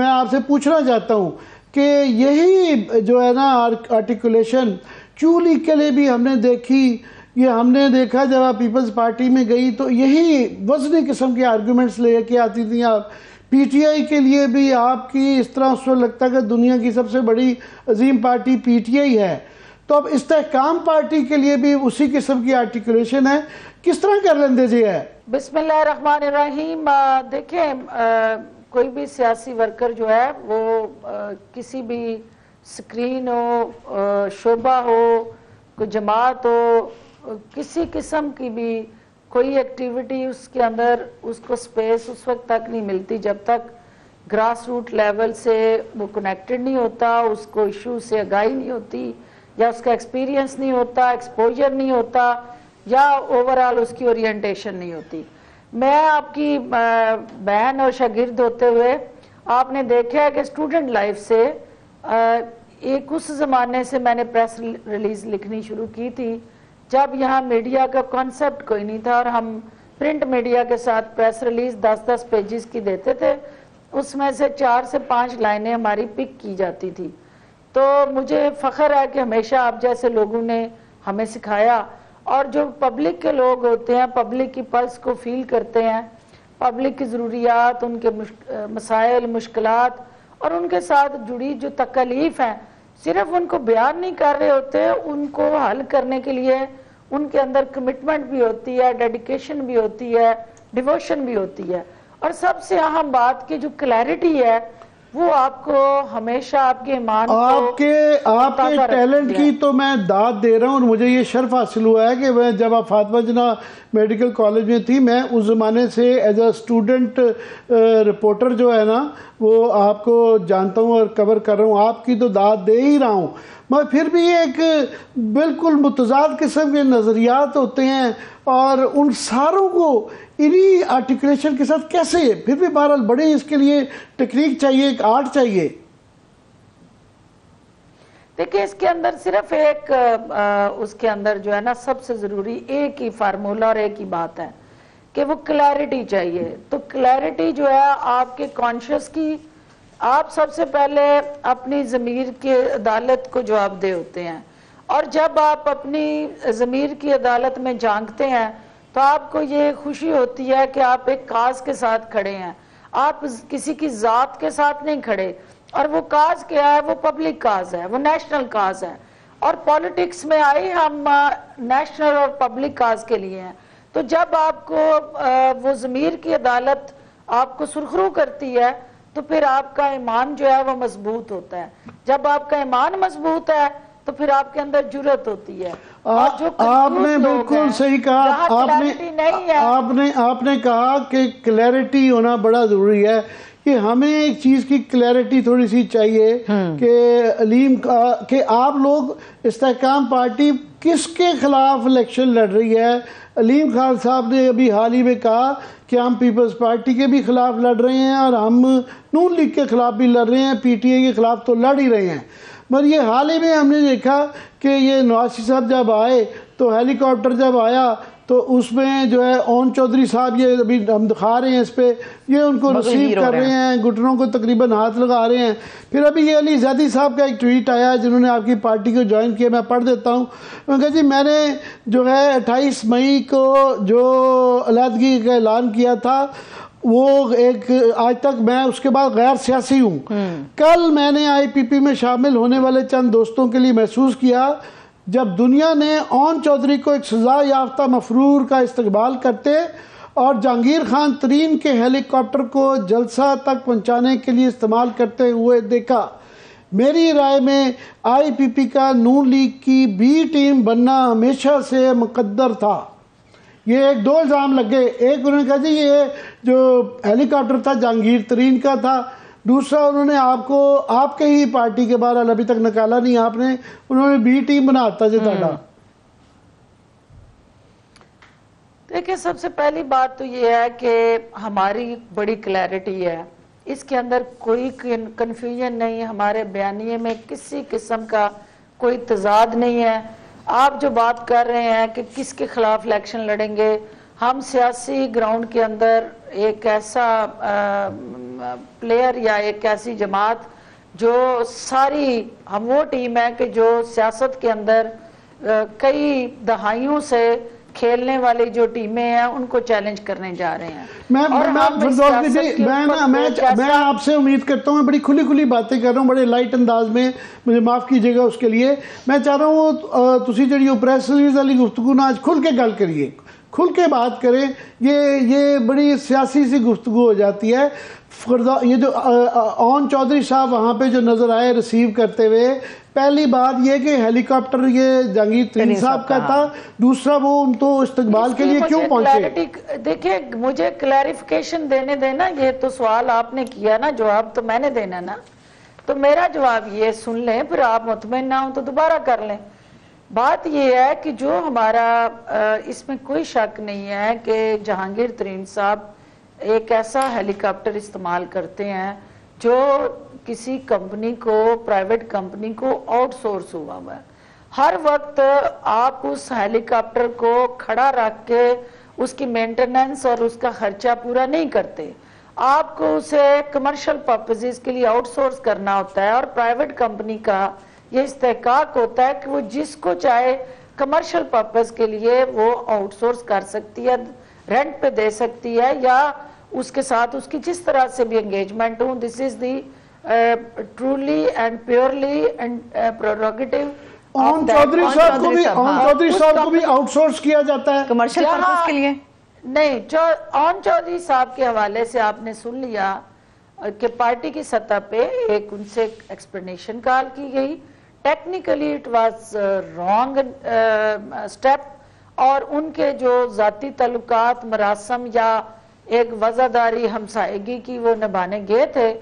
میں آپ سے پوچھنا چاہتا ہوں کہ یہی جو ہے نا آرٹیکولیشن کیوں لیگ کے لیے بھی ہم نے دیکھی، یہ ہم نے دیکھا جب آپ پیپلز پارٹی میں گئی تو یہی وزنی قسم کے آرگومنٹس لے کے آتی تھیں آپ. پی ٹی آئی کے لیے بھی آپ کی اس طرح اس وقت لگتا ہے کہ دنیا کی سب سے بڑی عظیم پارٹی پی ٹی آئی ہے، تو اب استحکام پارٹی کے لیے بھی اسی قسم کی آرٹیکولیشن ہے. کس طرح کر لیندے جی ہے؟ بسم اللہ الرحمن الرحیم. دیکھیں کوئی بھی سیاسی ورکر جو ہے وہ کسی بھی سکرین ہو، شعبہ ہو، کوئی جماعت ہو، کسی قسم کی بھی کوئی ایکٹیویٹی اس کے اندر اس کو سپیس اس وقت تک نہیں ملتی جب تک گراس روٹ لیول سے وہ کنیکٹڈ نہیں ہوتا، اس کو ایشو سے آگاہی نہیں ہوتی، یا اس کا ایکسپیرینس نہیں ہوتا، ایکسپوجر نہیں ہوتا، یا اوورآل اس کی اورینٹیشن نہیں ہوتی. میں آپ کی بہن اور شاگرد ہوتے ہوئے آپ نے دیکھا ہے کہ اسٹوڈنٹ لائف سے ایک اس زمانے سے میں نے پریس ریلیز لکھنی شروع کی تھی جب یہاں میڈیا کا کانسیپٹ کوئی نہیں تھا، اور ہم پرنٹ میڈیا کے ساتھ پریس ریلیز 10-10 پیجز کی دیتے تھے، اس میں سے 4 سے 5 لائنیں ہماری پک کی جاتی تھی. تو مجھے فخر ہے کہ ہمیشہ آپ جیسے لوگوں نے ہمیں سکھایا، اور جو پبلک کے لوگ ہوتے ہیں، پبلک کی پلس کو فیل کرتے ہیں، پبلک کی ضروریات، ان کے مسائل، مشکلات اور ان کے ساتھ جڑی جو تکالیف ہیں، صرف ان کو بیان نہیں کر رہے ہوتے، ان کو حل کرنے کے لیے ان کے اندر کمٹمنٹ بھی ہوتی ہے، ڈیڈیکیشن بھی ہوتی ہے، ڈیووشن بھی ہوتی ہے. اور سب سے اہم بات کی جو کلیئرٹی ہے وہ آپ کو ہمیشہ آپ کے ایمان آپ کے ٹیلنٹ کی تو میں داد دے رہا ہوں، اور مجھے یہ شرف حاصل ہوا ہے کہ جب آپ فاطمہ جناح میڈیکل کالج میں تھی، میں اس زمانے سے ایز اے اسٹوڈنٹ رپورٹر جو ہے نا وہ آپ کو جانتا ہوں اور کور کر رہا ہوں. آپ کی تو داد دے ہی رہا ہوں، مگر پھر بھی ایک بالکل متضاد قسم کے نظریات ہوتے ہیں، اور ان ساروں کو انہی آرٹیکولیشن کے ساتھ کیسے پھر بھی بہرحال بڑے اس کے لیے ٹیکنیک چاہیے، ایک آرٹ چاہیے. دیکھیں اس کے اندر صرف ایک اس کے اندر جو ہے نا سب سے ضروری ایک ہی فارمولا اور ایک ہی بات ہے کہ وہ کلیئرٹی چاہیے. تو کلیئرٹی جو ہے آپ کے کانشیس کی، آپ سب سے پہلے اپنی ضمیر کی عدالت کو جواب دہ ہوتے ہیں، اور جب آپ اپنی ضمیر کی عدالت میں جھانکتے ہیں تو آپ کو یہ خوشی ہوتی ہے کہ آپ ایک کاز کے ساتھ کھڑے ہیں، آپ کسی کی ذات کے ساتھ نہیں کھڑے. اور وہ کاز کیا ہے؟ وہ پبلک کاز ہے، وہ نیشنل کاز ہے. اور پولیٹکس میں آئی ہم نیشنل اور پبلک کاز کے لیے ہیں. تو جب آپ کو وہ ضمیر کی عدالت آپ کو سرخرو کرتی ہے تو پھر آپ کا ایمان جو ہے وہ مضبوط ہوتا ہے. جب آپ کا ایمان مضبوط ہے تو پھر آپ کے اندر جرت ہوتی ہے. آپ نے بالکل صحیح کہا. آپ نے کہا کہ کلیئرٹی ہونا بڑا ضروری ہے، کہ ہمیں ایک چیز کی کلیئرٹی تھوڑی سی چاہیے کہ علیم کہ آپ لوگ استحکام پارٹی کس کے خلاف الیکشن لڑ رہی ہے. علیم خان صاحب نے ابھی حال ہی میں کہا کہ ہم پیپلز پارٹی کے بھی خلاف لڑ رہے ہیں، اور ہم نون لیگ کے خلاف بھی لڑ رہے ہیں، پی ٹی آئی کے خلاف تو لڑ ہی رہے ہیں. مگر یہ حال ہی میں ہم نے دیکھا کہ یہ نواز شریف صاحب جب آئے تو ہیلی کاپٹر جب آیا تو اس میں جو ہے اون چودھری صاحب، یہ ابھی ہم دکھا رہے ہیں اس پہ، یہ ان کو ریسیو کر رہے ہیں، گھٹنوں کو تقریباً ہاتھ لگا رہے ہیں. پھر ابھی یہ علی زیدی صاحب کا ایک ٹویٹ آیا ہے جنہوں نے آپ کی پارٹی کو جوائن کیا، میں پڑھ دیتا ہوں. انہوں نے کہا جی میں نے جو ہے 28 مئی کو جو علیحدگی کا اعلان کیا تھا وہ ایک آج تک میں اس کے بعد غیر سیاسی ہوں. کل میں نے آئی پی پی میں شامل ہونے والے چند دوستوں کے لیے محسوس کیا جب دنیا نے اون چودھری کو ایک سزا یافتہ مفرور کا استقبال کرتے اور جہانگیر خان ترین کے ہیلی کاپٹر کو جلسہ تک پہنچانے کے لیے استعمال کرتے ہوئے دیکھا. میری رائے میں آئی پی پی کا نون لیگ کی بی ٹیم بننا ہمیشہ سے مقدر تھا. یہ ایک 2 الزام لگ گئے. ایک انہوں نے کہا جی یہ جو ہیلی کاپٹر تھا جہانگیر ترین کا تھا، دوسرا انہوں نے آپ کو آپ کے ہی پارٹی کے بارے ابھی تک نکالا نہیں آپ نے، انہوں نے بی ٹیم بناتا جی تھا. دیکھیں سب سے پہلی بات تو یہ ہے کہ ہماری بڑی کلیئرٹی ہے، اس کے اندر کوئی کنفیوژن نہیں، ہمارے بیانیے میں کسی قسم کا کوئی تضاد نہیں ہے. آپ جو بات کر رہے ہیں کہ کس کے خلاف الیکشن لڑیں گے، ہم سیاسی گراؤنڈ کے اندر ایک ایسا پلیئر یا ایک ایسی جماعت جو ساری ہم وہ ٹیم ہے کہ جو سیاست کے اندر کئی دہائیوں سے کھیلنے والی جو ٹیمیں ہیں ان کو چیلنج کرنے جا رہے ہیں. میں آپ سے امید کرتا ہوں, میں بڑی کھلی باتیں کر رہا ہوں, بڑے لائٹ انداز میں, مجھے معاف کیجیے گا اس کے لیے. میں چاہ رہا ہوں تسی جڑی پریس ریلیز والی گفتگو نا آج کھل کے گل کریے, کھل کے بات کریں. یہ بڑی سیاسی سی گفتگو ہو جاتی ہے. یہ جو اون چودھری صاحب وہاں پہ جو نظر آئے ریسیو کرتے ہوئے, پہلی بات یہ کہ ہیلی کاپٹر یہ جہانگیر ترین صاحب کا تھا, دوسرا وہ ان تو استقبال کے لیے کیوں پہنچے؟ دیکھیں مجھے کلیریفیکیشن دینے دینا, یہ تو سوال آپ نے کیا نا, جواب تو میں نے دینا نا, تو میرا جواب یہ سن لیں, پھر آپ مطمئن نہ ہوں تو دوبارہ کر لیں. بات یہ ہے کہ جو ہمارا اس میں کوئی شک نہیں ہے کہ جہانگیر ترین صاحب ایک ایسا ہیلی کاپٹر استعمال کرتے ہیں جو کسی کمپنی کو, پرائیویٹ کمپنی کو آؤٹ سورس ہوا ہے. ہر وقت آپ اس ہیلی کاپٹر کو کھڑا رکھ کے اس کی مینٹیننس اور اس کا خرچہ پورا نہیں کرتے, آپ کو اسے کمرشل پرپزز کے لیے آؤٹ سورس کرنا ہوتا ہے. اور پرائیویٹ کمپنی کا یہ استحقاق ہوتا ہے کہ وہ جس کو چاہے کمرشل پرپز کے لیے وہ آؤٹ سورس کر سکتی ہے, رینٹ پہ دے سکتی ہے, یا اس کے ساتھ اس کی جس طرح سے بھی انگیجمنٹ ہوں. دس از دی ٹرولی اینڈ پیورلی پریروگیٹو. اون چودھری صاحب کو بھی آؤٹ سورس کیا جاتا ہے کمرشل پرپز کے لیے نہیں. اون چودھری صاحب کے حوالے سے آپ نے سن لیا کہ پارٹی کی سطح پہ ایک ان سے ایکسپلینیشن کال کی گئی. Technically it was wrong step, اور ان کے جو ذاتی تعلقات, مراسم یا ایک وزاداری ہمسائیگی کی وہ نبھانے گئے تھے,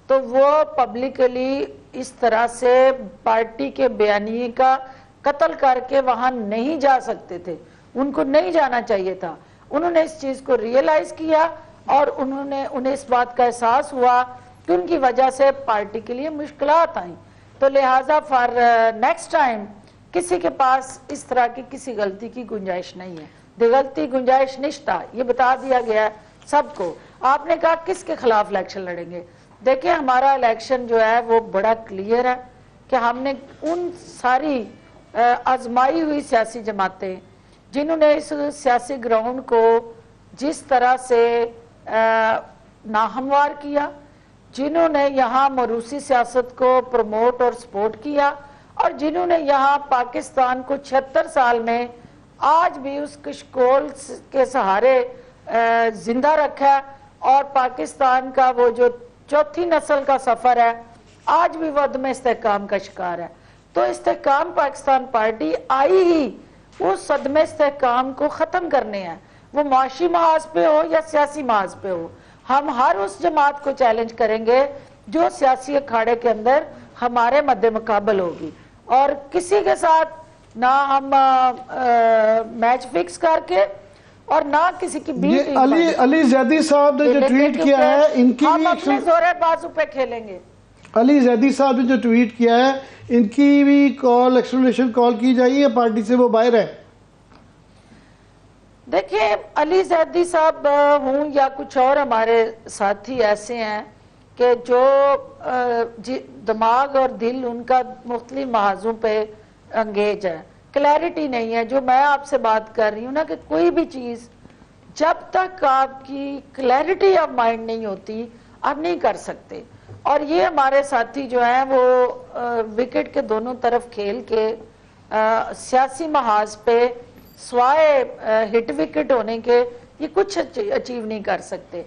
تو وہ پبلکلی اس طرح سے پارٹی کے بیانیے کا قتل کر کے وہاں نہیں جا سکتے تھے, ان کو نہیں جانا چاہیے تھا. انہوں نے اس چیز کو ریئلائز کیا اور انہیں اس بات کا احساس ہوا کہ ان کی وجہ سے پارٹی کے لیے مشکلات آئیں, تو لہٰذا فار نیکسٹ ٹائم کسی کے پاس اس طرح کی کسی غلطی کی گنجائش نہیں ہے. غلطی گنجائش نشتا, یہ بتا دیا گیا سب کو. آپ نے کہا کس کے خلاف الیکشن لڑیں گے. دیکھیں ہمارا الیکشن جو ہے وہ بڑا کلیئر ہے کہ ہم نے ان ساری آزمائی ہوئی سیاسی جماعتیں جنہوں نے اس سیاسی گراؤنڈ کو جس طرح سے ناہموار کیا, جنہوں نے یہاں موروثی سیاست کو پروموٹ اور سپورٹ کیا, اور جنہوں نے یہاں پاکستان کو 76 سال میں آج بھی اس کشکول کے سہارے زندہ رکھا, اور پاکستان کا وہ جو چوتھی نسل کا سفر ہے آج بھی وہ عدم استحکام کا شکار ہے. تو استحکام پاکستان پارٹی آئی ہی اس عدم استحکام کو ختم کرنے ہیں, وہ معاشی محاذ پہ ہو یا سیاسی محاذ پہ ہو. ہم ہر اس جماعت کو چیلنج کریں گے جو سیاسی اکھاڑے کے اندر ہمارے مد مقابل ہوگی, اور کسی کے ساتھ نہ ہم میچ فکس کر کے اور نہ کسی کی بیٹ. علی زیدی صاحب نے جو ٹویٹ کیا ہے, ان کی ہم اپنے زورے بازو پہ کھیلیں گے. علی زیدی صاحب نے جو ٹویٹ کیا ہے, ان کی بھی ایکسپلینیشن کال کی جائے پارٹی سے وہ باہر ہے. دیکھیں علی زیدی صاحب ہوں یا کچھ اور ہمارے ساتھی ایسے ہیں کہ جو دماغ اور دل ان کا مختلف محاذوں پہ انگیج ہے, کلیئرٹی نہیں ہے. جو میں آپ سے بات کر رہی ہوں نا کہ کوئی بھی چیز جب تک آپ کی کلیئرٹی آف مائنڈ نہیں ہوتی آپ نہیں کر سکتے. اور یہ ہمارے ساتھی جو ہیں وہ وکٹ کے دونوں طرف کھیل کے سیاسی محاذ پہ سوائے ہٹ وکٹ ہونے کے یہ کچھ اچیو نہیں کر سکتے.